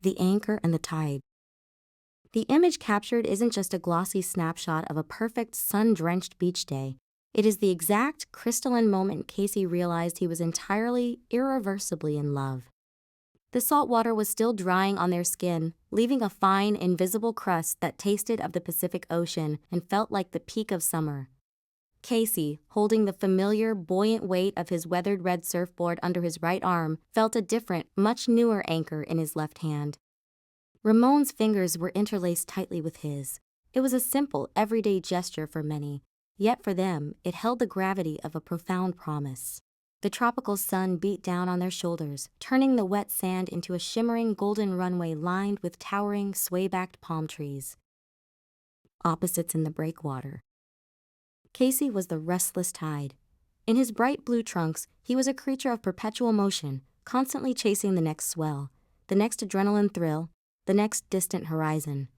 the anchor, and the tide. The image captured isn't just a glossy snapshot of a perfect sun-drenched beach day. It is the exact crystalline moment Casey realized he was entirely, irreversibly in love. The salt water was still drying on their skin, leaving a fine, invisible crust that tasted of the Pacific Ocean and felt like the peak of summer. Casey, holding the familiar, buoyant weight of his weathered red surfboard under his right arm, felt a different, much newer anchor in his left hand. Ramon's fingers were interlaced tightly with his. It was a simple, everyday gesture for many, yet for them, it held the gravity of a profound promise. The tropical sun beat down on their shoulders, turning the wet sand into a shimmering golden runway lined with towering, sway-backed palm trees. Opposites in the breakwater. Casey was the restless tide. In his bright blue trunks, he was a creature of perpetual motion, constantly chasing the next swell, the next adrenaline thrill, the next distant horizon.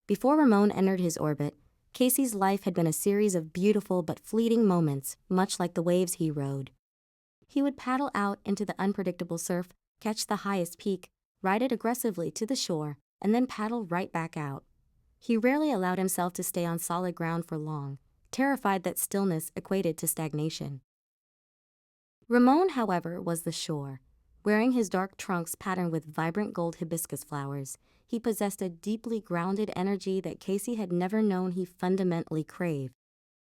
Before Ramon entered his orbit, Casey's life had been a series of beautiful but fleeting moments, much like the waves he rode. He would paddle out into the unpredictable surf, catch the highest peak, ride it aggressively to the shore, and then paddle right back out. He rarely allowed himself to stay on solid ground for long, terrified that stillness equated to stagnation. Ramon, however, was the shore. Wearing his dark trunks patterned with vibrant gold hibiscus flowers, he possessed a deeply grounded energy that Casey had never known he fundamentally craved.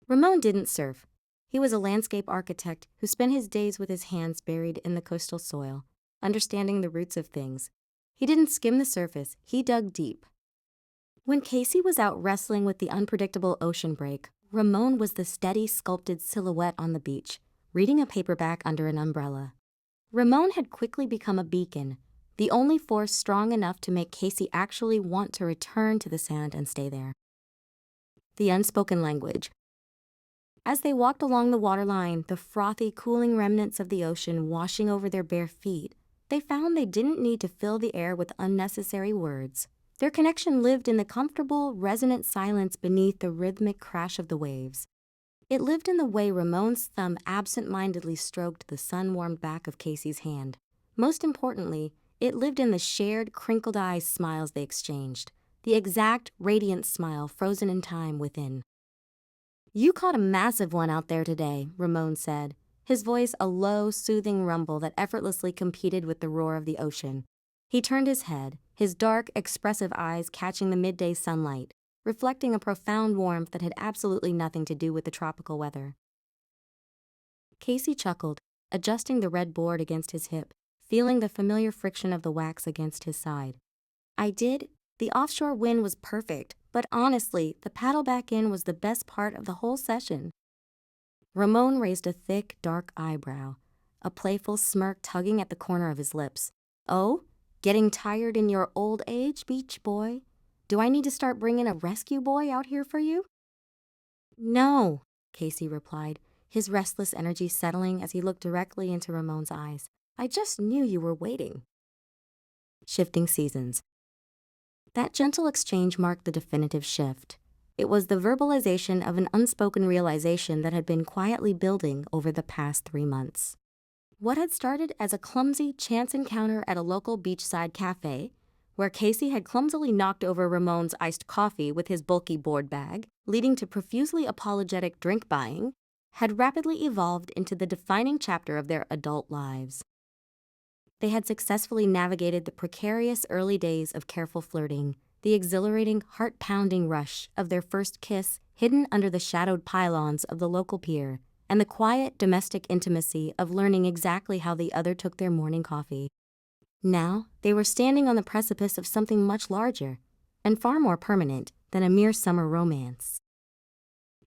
Ramon didn't surf. He was a landscape architect who spent his days with his hands buried in the coastal soil, understanding the roots of things. He didn't skim the surface, he dug deep. When Casey was out wrestling with the unpredictable ocean break, Ramon was the steady, sculpted silhouette on the beach, reading a paperback under an umbrella. Ramon had quickly become a beacon, the only force strong enough to make Casey actually want to return to the sand and stay there. The unspoken language. As they walked along the waterline, the frothy, cooling remnants of the ocean washing over their bare feet, they found they didn't need to fill the air with unnecessary words. Their connection lived in the comfortable, resonant silence beneath the rhythmic crash of the waves. It lived in the way Ramon's thumb absent-mindedly stroked the sun-warmed back of Casey's hand. Most importantly, it lived in the shared, crinkled-eyed smiles they exchanged, the exact, radiant smile frozen in time within. "You caught a massive one out there today," Ramon said, his voice a low, soothing rumble that effortlessly competed with the roar of the ocean. He turned his head, his dark, expressive eyes catching the midday sunlight, reflecting a profound warmth that had absolutely nothing to do with the tropical weather. Casey chuckled, adjusting the red board against his hip, feeling the familiar friction of the wax against his side. "I did. The offshore wind was perfect, but honestly, the paddle back in was the best part of the whole session." Ramon raised a thick, dark eyebrow, a playful smirk tugging at the corner of his lips. "Oh? Getting tired in your old age, beach boy? Do I need to start bringing a rescue boy out here for you?" "No," Casey replied, his restless energy settling as he looked directly into Ramon's eyes. "I just knew you were waiting." Shifting seasons. That gentle exchange marked the definitive shift. It was the verbalization of an unspoken realization that had been quietly building over the past 3 months. What had started as a clumsy chance encounter at a local beachside cafe, where Casey had clumsily knocked over Ramon's iced coffee with his bulky board bag, leading to profusely apologetic drink buying, had rapidly evolved into the defining chapter of their adult lives. They had successfully navigated the precarious early days of careful flirting, the exhilarating, heart-pounding rush of their first kiss hidden under the shadowed pylons of the local pier, and the quiet domestic intimacy of learning exactly how the other took their morning coffee. Now, they were standing on the precipice of something much larger and far more permanent than a mere summer romance.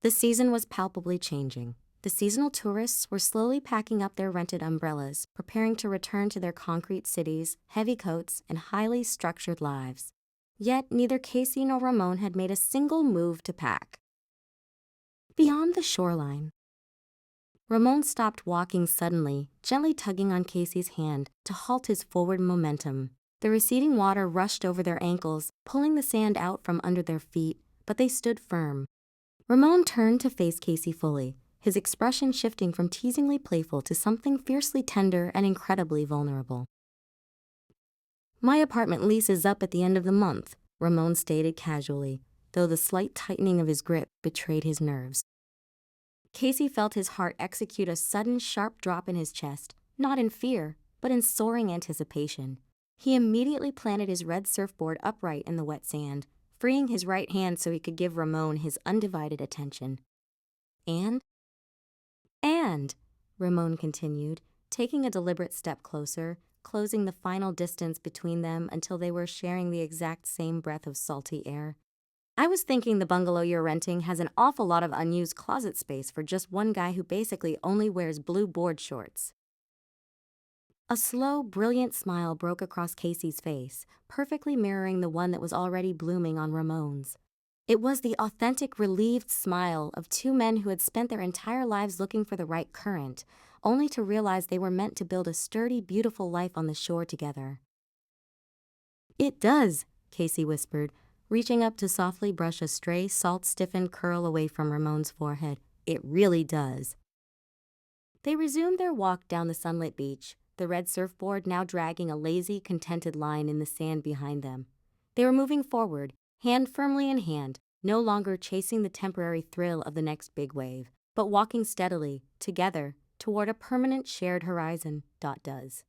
The season was palpably changing. The seasonal tourists were slowly packing up their rented umbrellas, preparing to return to their concrete cities, heavy coats, and highly structured lives. Yet neither Casey nor Ramon had made a single move to pack. Beyond the shoreline, Ramon stopped walking suddenly, gently tugging on Casey's hand to halt his forward momentum. The receding water rushed over their ankles, pulling the sand out from under their feet, but they stood firm. Ramon turned to face Casey fully, his expression shifting from teasingly playful to something fiercely tender and incredibly vulnerable. My apartment lease is up at the end of the month, Ramon stated casually, though the slight tightening of his grip betrayed his nerves. Casey felt his heart execute a sudden, sharp drop in his chest, not in fear, but in soaring anticipation. He immediately planted his red surfboard upright in the wet sand, freeing his right hand so he could give Ramon his undivided attention. And, Ramon continued, taking a deliberate step closer, closing the final distance between them until they were sharing the exact same breath of salty air. I was thinking the bungalow you're renting has an awful lot of unused closet space for just one guy who basically only wears blue board shorts. A slow, brilliant smile broke across Casey's face, perfectly mirroring the one that was already blooming on Ramon's. It was the authentic, relieved smile of two men who had spent their entire lives looking for the right current, only to realize they were meant to build a sturdy, beautiful life on the shore together. "It does," Casey whispered, reaching up to softly brush a stray, salt-stiffened curl away from Ramon's forehead. "It really does." They resumed their walk down the sunlit beach, the red surfboard now dragging a lazy, contented line in the sand behind them. They were moving forward, hand firmly in hand, no longer chasing the temporary thrill of the next big wave, but walking steadily, together, toward a permanent shared horizon. Does.